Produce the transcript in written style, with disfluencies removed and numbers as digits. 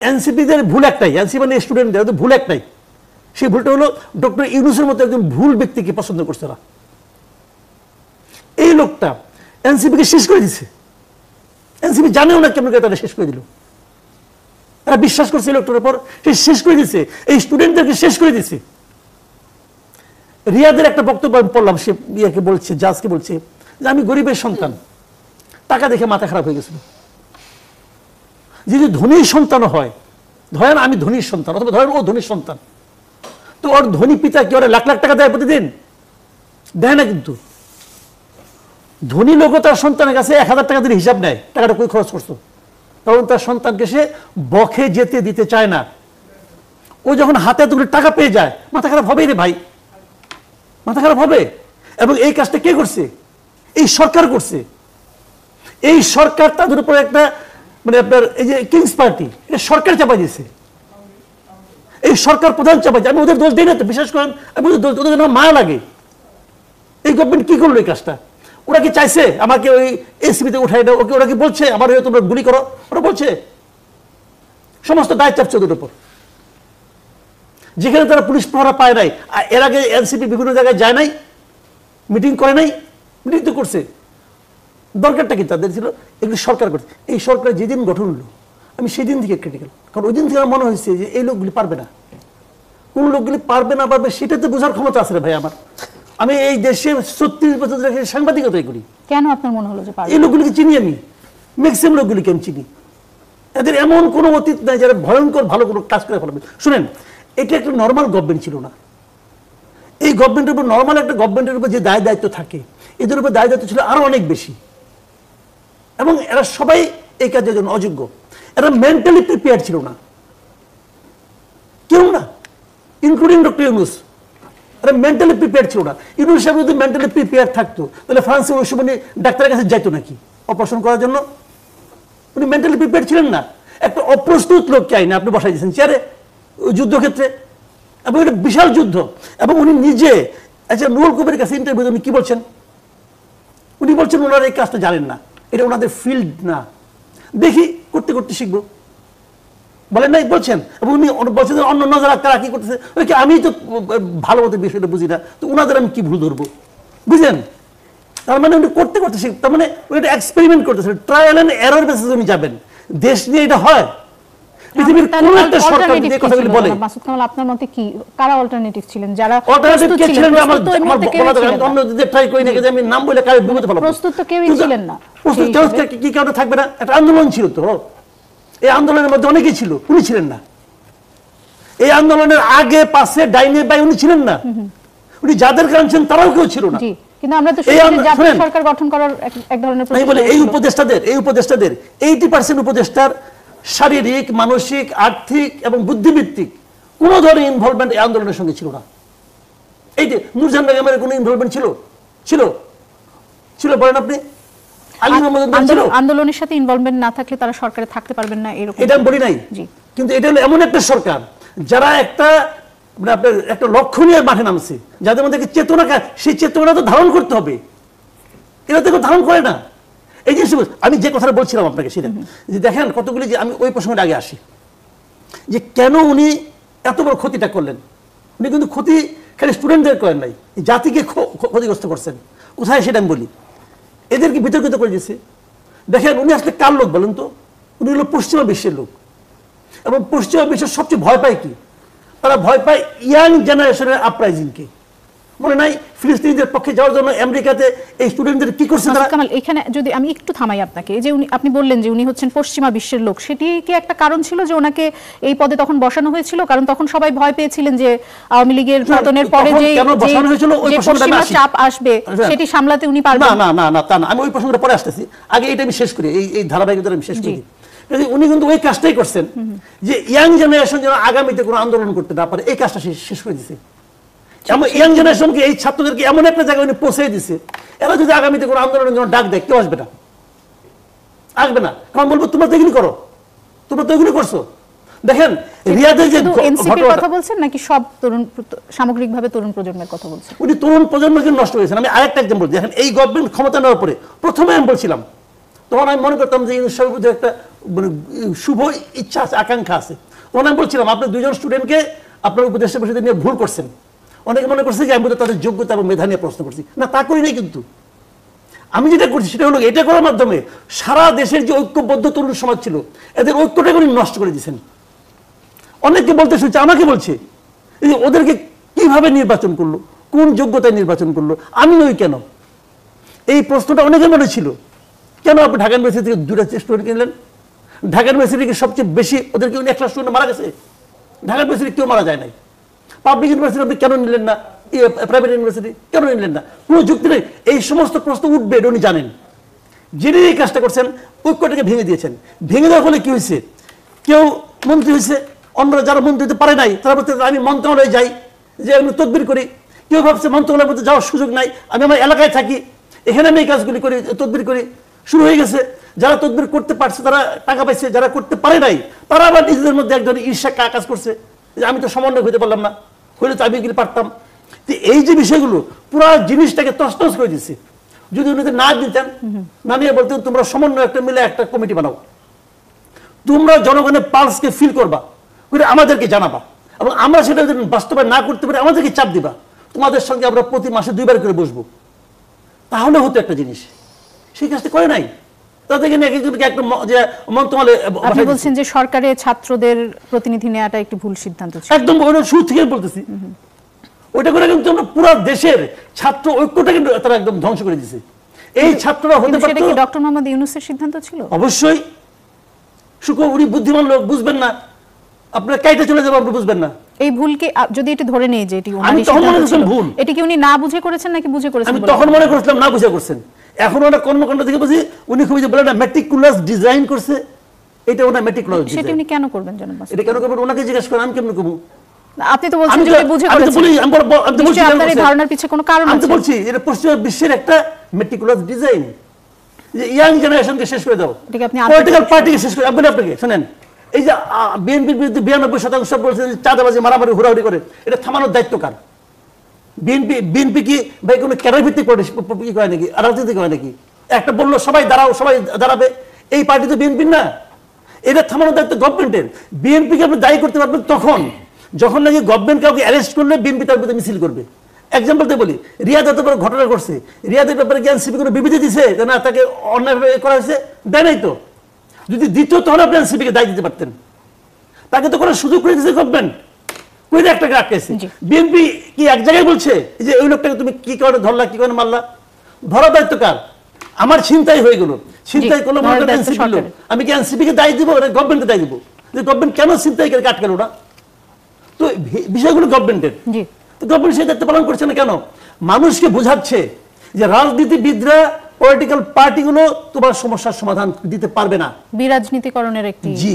এনসিপিদের ভুল একটাই, এনসিপি মানে স্টুডেন্টদের ভুল একটাই, সেই ভুলটা হলো ডক্টর ইউনূসের মতো একজন ভুল ব্যক্তিকে পছন্দ করছে না। এই লোকটা এনসিপিকে শেষ করে দিছে, এনসিপি জানেও না কেমন করে তারা শেষ করে দিল। তারা বিশ্বাস করছে এই লোকটার উপর, সে শেষ করে দিছে, এই স্টুডেন্টদেরকে শেষ করে দিছে। রিয়াদের একটা বক্তব্য আমি পড়লাম, সে ইয়াকে বলছে, জাজকে বলছে যে আমি গরিবের সন্তান, টাকা দেখে মাথা খারাপ হয়ে গেছিল। যদি ধনীর সন্তান হয়, ধরেন আমি ধনীর সন্তান অথবা ধরেন ও ধনীর সন্তান, তো ওর ধনী পিতা কি ওরা লাখ লাখ টাকা দেয় প্রতিদিন? দেয় না। কিন্তু ধনী লোক তার সন্তানের কাছে 1000 টাকা দিলে হিসাব নেয় টাকাটা কই খরচ করছো, কারণ তার সন্তানকে সে বখে যেতে দিতে চায় না। ও যখন হাতে তুলে টাকা পেয়ে যায়, মাথা খারাপ হবেই রে ভাই, মাথা খারাপ হবে। এবং এই কাজটা কে করছে? এই সরকার করছে। এই সরকার তাদের উপর একটা মানে আপনার এই যে কিংস পার্টি, এটা সরকার চাপাই দিয়েছে, এই সরকার প্রধান চাপাই। আমি ওদের দোষ দিই না তো, বিশ্বাস করেন আমি ওদের দোষ, ওদের মায়া লাগে। এই গভর্নমেন্ট কি করলো এই কাজটা? ওরা কি চাইছে আমাকে ওই এসপিতে উঠাই দাও? ওকে ওরা কি বলছে আমার তোমরা গুলি করো? ওরা বলছে সমস্ত দায় চাপছে ওদের উপর। যেখানে তারা পুলিশ পাহারা পায় নাই, এর আগে এনসিপি বিভিন্ন জায়গায় যায় নাই, মিটিং করে নাই, মিটিং তো করছে, দরকারটা কি তাদের ছিল? এগুলি সরকার করছে। এই সরকার যেদিন গঠন হলো আমি সেদিন থেকে ক্রিটিক্যাল, কারণ ওই দিন থেকে আমার মনে হয়েছে যে এই লোকগুলি পারবে না। কোন লোকগুলি পারবে না পারবে সেটা তো বোঝার ক্ষমতা আছে রে ভাই আমার। আমি এই দেশে 36 বছর ধরে সাংবাদিকতাই করি। কেন আপনার মনে হলো যে এই লোকগুলিকে চিনি আমি, ম্যাক্সিমাম লোকগুলিকে আমি চিনি। এদের এমন কোনো অতীত নাই যারা ভয়ঙ্কর ভালো কোনো কাজ করে ফেলবে। শুনেন, এটা একটা নর্মাল গভর্নমেন্ট ছিল না। এই গভর্নমেন্টের উপর, নর্মাল একটা গভর্নমেন্টের উপর যে দায় দায়িত্ব থাকে, এদের উপর দায় দায়িত্ব ছিল আরো অনেক বেশি। এবং এরা সবাই এই কাজের জন্য অযোগ্য। এরা মেন্টালি প্রিপেয়ার ছিল না, কেউ না, ইনক্লুডিং ডক্টর ইউনূস। এরা মেন্টালি প্রিপেয়ার ছিল না। ইউনূস সাহেব যদি মেন্টালি প্রিপেয়ার থাকতো তাহলে ফ্রান্সে ওই সময় ডাক্তারের কাছে যাইতো নাকি অপারেশন করার জন্য? উনি মেন্টালি প্রিপেয়ার ছিলেন না। একটা অপ্রস্তুত লোককে আইনে আপনি বসাই দিয়েছেন চেয়ারে যুদ্ধক্ষেত্রে, এবং এটা বিশাল যুদ্ধ। এবং উনি নিজে আচ্ছা নুরুল কবিরের কাছে ইন্টারভিউ উনি কি বলছেন? উনি বলছেন ওনারা এই কাজটা জানেন না, এটা ওনাদের ফিল্ড না, দেখি করতে করতে শিখবো, বলেন নাই বলছেন। এবং উনি বলছেন অন্য নজর কারা কি করতেছে, আমি তো ভালো মতো বিষয়টা বুঝি না, তো ওনাদের আমি কি ভুল ধরবো? বুঝলেন? তার মানে উনি করতে করতে শিখ, তার মানে উনি একটা এক্সপেরিমেন্ট করতেছেন, ট্রায়াল এন্ড এরর বেসিসে উনি যাবেন। দেশ নিয়ে এটা হয়? পৃথিবীর কোন একটা সরকার যদি এই কথাগুলি বলে। মাসুদ কামাল, আপনার মতে কি কারা অল্টারনেটিভ ছিলেন? যারা অল্টারনেটিভ কে ছিলেন? আমার অন্যদের ট্রাই করি না, আমি নাম বলে কারে বিপদে ফেলবো। প্রস্তুত তো কেউই ছিলেন না। প্রস্তুত কি কারণে থাকবে না? একটা আন্দোলন ছিল তো, এই আন্দোলনের মধ্যে অনেকেই ছিল, উনি ছিলেন না। এই আন্দোলনের আগে পাশে ডাইনে বাই উনি ছিলেন না। উনি যাদের কারণ ছিলেন তারাও কেউ ছিল না। কিন্তু আমরা তো জাতীয় সরকার গঠন করার এক ধরনের আমি বলি এই উপদেষ্টাদের 80% উপদেষ্টার শারীরিক, মানসিক, আর্থিক এবং বুদ্ধিভিত্তিক কোন ধরনের ইনভলভমেন্ট এই আন্দোলনের সঙ্গে ছিল না। এই যে নূরজাহান বেগমের কোনো ইনভলভমেন্ট ছিল? ছিল ছিল বলেন আপনি? আন্দোলনের সাথে ইনভলভমেন্ট না থাকলে তারা সরকারে থাকতে পারবেন না, এরকম এটা বলি নাই। কিন্তু এটা হলো এমন একটা সরকার যারা একটা মানে আপনার একটা লক্ষ্য নিয়ে মাঠে নামছে, যাদের মধ্যে চেতনা, সেই চেতনা তো ধারণ করতে হবে। এরা তো ধারণ করে না। এই যে আমি যে কথাটা বলছিলাম আপনাকে সেটা যে দেখেন কতগুলি, যে আমি ওই প্রসঙ্গের আগে আসি যে কেন উনি এত বড় ক্ষতিটা করলেন। উনি কিন্তু ক্ষতি খালি স্টুডেন্টদের করেন নাই, জাতিকে ক্ষতিগ্রস্ত করছেন। কোথায় সেটা আমি বলি, এদেরকে বিতর্কিত করে দিয়েছে। দেখেন উনি আসলে কার লোক বলেন তো? উনি হলো পশ্চিমা বিশ্বের লোক। এবং পশ্চিমা বিশ্বের সবচেয়ে ভয় পায় কি? তারা ভয় পায় ইয়াং জেনারেশনের আপরাইজিংকে। মনে নাই ফিলিস্তিনিদের পক্ষে যাওয়ার জন্য আমেরিকাতে এই স্টুডেন্টদের কি করছে তারা? কামাল, এখানে যদি আমি একটু থামাই আপনাকে, যে আপনি বললেন যে উনি হচ্ছেন পশ্চিমা বিশ্বের লোক, সেটি কি একটা কারণ ছিল যে ওনাকে এই পদে তখন বসানো হয়েছিল? কারণ তখন সবাই ভয় পেয়েছিলেন যে আওয়ামী লীগের পতনের পরে যে পশ্চিমা চাপ আসবে সেটি সামলাতে উনি পারবেন না। না না তা না, আমি ওই প্রসঙ্গটা পরে আসতেছি, আগে এটা আমি শেষ করি, এই ধারাবাহিকতা আমি শেষ করি। উনি কিন্তু ওই কাজটাই করছেন যে ইয়াং জেনারেশন যেন আগামীতে কোনো আন্দোলন করতে না পারে, এই কাজটা শেষ করে দিয়েছে। ইয়াং জেনারেশনকে, এই ছাত্রদেরকে এমন একটা জায়গায় উনি পৌঁছে দিছে, এরা যদি আগামীতে কোনো আন্দোলনের জন্য ডাক দেয় কেউ আসবে না, আসবে না। কারণ বলবো তোমরা তো এগুলি করো, তোমরা তো এগুলি করছো। দেখেন রিয়াদের যে এনসিপির কথা বলছেন নাকি সব তরুণ, সামগ্রিকভাবে তরুণ প্রজন্মের কথা বলছেন? উনি তরুণ প্রজন্মকে নষ্ট হয়েছেন। আমি আরেকটা একদম বলছি, দেখেন এই গভর্নমেন্ট ক্ষমতা নেওয়ার পরে প্রথমে আমি বলছিলাম, তখন আমি মনে করতাম যে ইউনূস সাহেবের একটা মানে শুভ ইচ্ছা আছে, আকাঙ্ক্ষা আছে। তখন আমি বলছিলাম আপনি দুইজন স্টুডেন্টকে আপনার উপদেষ্টা পরিষদে নিয়ে ভুল করছেন। অনেকে মনে করছে যে আমি বোধহয় তাদের যোগ্যতা এবং মেধা নিয়ে প্রশ্ন করছি, না তা করি নাই। কিন্তু আমি যেটা করছি সেটা হলো এটা করার মাধ্যমে সারা দেশের যে ঐক্যবদ্ধ তরুণ সমাজ ছিল এদের ঐক্যটাকে উনি নষ্ট করে দিয়েছেন। অনেককে বলতে শুনছে, আমাকে বলছে যে ওদেরকে কিভাবে নির্বাচন করলো, কোন যোগ্যতায় নির্বাচন করলো, আমি ওই কেন? এই প্রশ্নটা অনেকের মনে ছিল। কেন আপনি ঢাকা ইউনিভার্সিটি থেকে 2টা স্টুডেন্ট কিনলেন? ঢাকা ইউনিভার্সিটিকে সবচেয়ে বেশি ওদেরকে উনি 1 লাখ স্টুডেন্ট মারা গেছে। ঢাকা ইউনিভার্সিটি কেউ মারা যায় নাই। পাবলিক ইউনিভার্সিটি আপনি কেন নিলেন না? প্রাইভেট ইউনিভার্সিটি কেন নিলেন না? কোনো যুক্তি নেই। এই সমস্ত প্রশ্ন উঠবে এটা উনি জানেন। যিনি এই কাজটা করছেন ঐক্যটাকে ভেঙে দিয়েছেন। ভেঙে দেওয়ার ফলে কি হয়েছে? কেউ মন্ত্রী হয়েছে, অন্যরা যারা মন্ত্রী হতে পারে নাই তারা বলতে আমি মন্ত্রণালয়ে যাই, যে আমি তদবির করি। কেউ ভাবছে মন্ত্রণালয়ের মধ্যে যাওয়ার সুযোগ নাই, আমি আমার এলাকায় থাকি, এখানে আমি এই কাজগুলি করি, তদবির করি। শুরু হয়ে গেছে। যারা তদবির করতে পারছে তারা টাকা পাইছে, যারা করতে পারে নাই তারা আবার নিজেদের মধ্যে এক ধরনের ঈর্ষা কাজ করছে যে আমি তো সমন্বয় হইতে পারলাম না, হইলে তো আমি এগুলি পারতাম। তো এই যে বিষয়গুলো পুরো জিনিসটাকে তছনছ করে দিচ্ছে। যদি উনি না দিতেন, না নিয়ে বলতেন তোমরা সমন্বয় একটা মিলে একটা কমিটি বানাও, তোমরা জনগণের পালসকে ফিল করবা, করে আমাদেরকে জানাবা, এবং আমরা সেটা যদি বাস্তবায়ন না করতে পারি আমাদেরকে চাপ দিবা, তোমাদের সঙ্গে আমরা প্রতি মাসে 2 বার করে বসবো, তাহলে হতো একটা জিনিস। সেই কাজটা করে নাই। তাদেরকে নিয়ে একজনকে একটা যে মন্ত্রণালয়ে আপনি বলছেন যে সরকারের ছাত্রদের প্রতিনিধি নেওয়াটা একটি ভুল সিদ্ধান্ত ছিল। একদম শুরু থেকে বলতেছি। ওইটা করে কিন্তু আমরা পুরো দেশের ছাত্র ঐক্যটাকে তারা একদম ধ্বংস করে দিয়েছে। এই ছাত্ররা হতে পারতো। সেটা কি ডক্টর মোহাম্মদ ইউনূসের সিদ্ধান্ত ছিল? অবশ্যই। উনি বুদ্ধিমান লোক, বুঝবেন না, আপনার কাইটা চলে যাবে, আপনি বুঝবেন না। এই ভুলকে যদি এটি ধরে নেই যে এটি আমি তখন মনে করছিলাম ভুল, এটি কি উনি না বুঝে করেছেন নাকি বুঝে করেছেন? আমি তখন মনে করছিলাম না বুঝে করছেন। এখন ওনার কর্মকাণ্ড থেকে বুঝি উনি খুবই যে বলে না মেটিকুলাস ডিজাইন করছে, এটা ওনার মেটিকুলাস ডিজাইন। সেটা উনি কেন করবেন জানেন? এটা কেন করবেন ওনাকে জিজ্ঞেস করেন, আমি কেমন করব? আপনি তো বলছেন যে উনি বুঝে করেছেন। আমি তো বলছি আপনার এই ধারণার পিছে কোনো কারণ আছে। আমি তো বলছি এটা পশ্চিমা বিশ্বের একটা মেটিকুলাস ডিজাইন, যে ইয়াং জেনারেশনকে শেষ করে দাও, পলিটিক্যাল পার্টিকে শেষ করে। আপনি আপনাকে শুনেন, এই যে বিএনপির বিরুদ্ধে 92% বলছেন চাঁদাবাজি, মারামারি, হুড়াহুড়ি করে, এটা থামানোর দায়িত্ব কার? বিএনপি কি ভাই কোনো ক্যাডার ভিত্তিক কি করে নাকি, রাজনীতি করে নাকি? একটা বললো সবাই দাঁড়াও, সবাই দাঁড়াবে, এই পার্টি তো বিএনপির না। এটা থামানোর দায়িত্ব গভর্নমেন্টের। বিএনপিকে আপনি দায়ী করতে পারবেন তখন যখন নাকি গভর্নমেন্ট কাউকে অ্যারেস্ট করলে বিএনপি তার বিরুদ্ধে মিছিল করবে। এক্সাম্পলতে বলি, রিয়াদ এত বড় ঘটনা করছে, রিয়াদের ব্যাপারে কি এনসিপি কোনো বিবৃতি দিছে না তাকে অন্যায়ভাবে করা হয়েছে? দেয় নাই তো। যদি দিত তাহলে আপনি এনসিপিকে দায়ী দিতে পারতেন। তাকে তো কোনো সুযোগ করে দিয়েছে গভর্নমেন্ট, কই একটাকে আটকেছে। বিএনপি কি এক জায়গায় বলছে যে ওই লোকটাকে তুমি কি করে ধরলা, কি করে মারলা? ধরা দায়িত্ব কার? আমার ছিনতাই হয়ে গেল, ছিনতাই করলো এনসিপি লোক, আমি কি এনসিপিকে দায়ী দিব না গভর্নমেন্টকে দায়ী দিব? যে গভর্নমেন্ট কেন ছিনতাইকারীকে আটকালো না? তো বিষয়গুলো গভর্নমেন্টের, তো গভর্নমেন্ট সেই দায়িত্ব পালন করছে না কেন? মানুষকে বোঝাচ্ছে যে রাজনীতিবিদরা, পলিটিক্যাল পার্টিগুলো তোমার সমস্যার সমাধান দিতে পারবে না, বিরাজনীতিকরণের একটি জি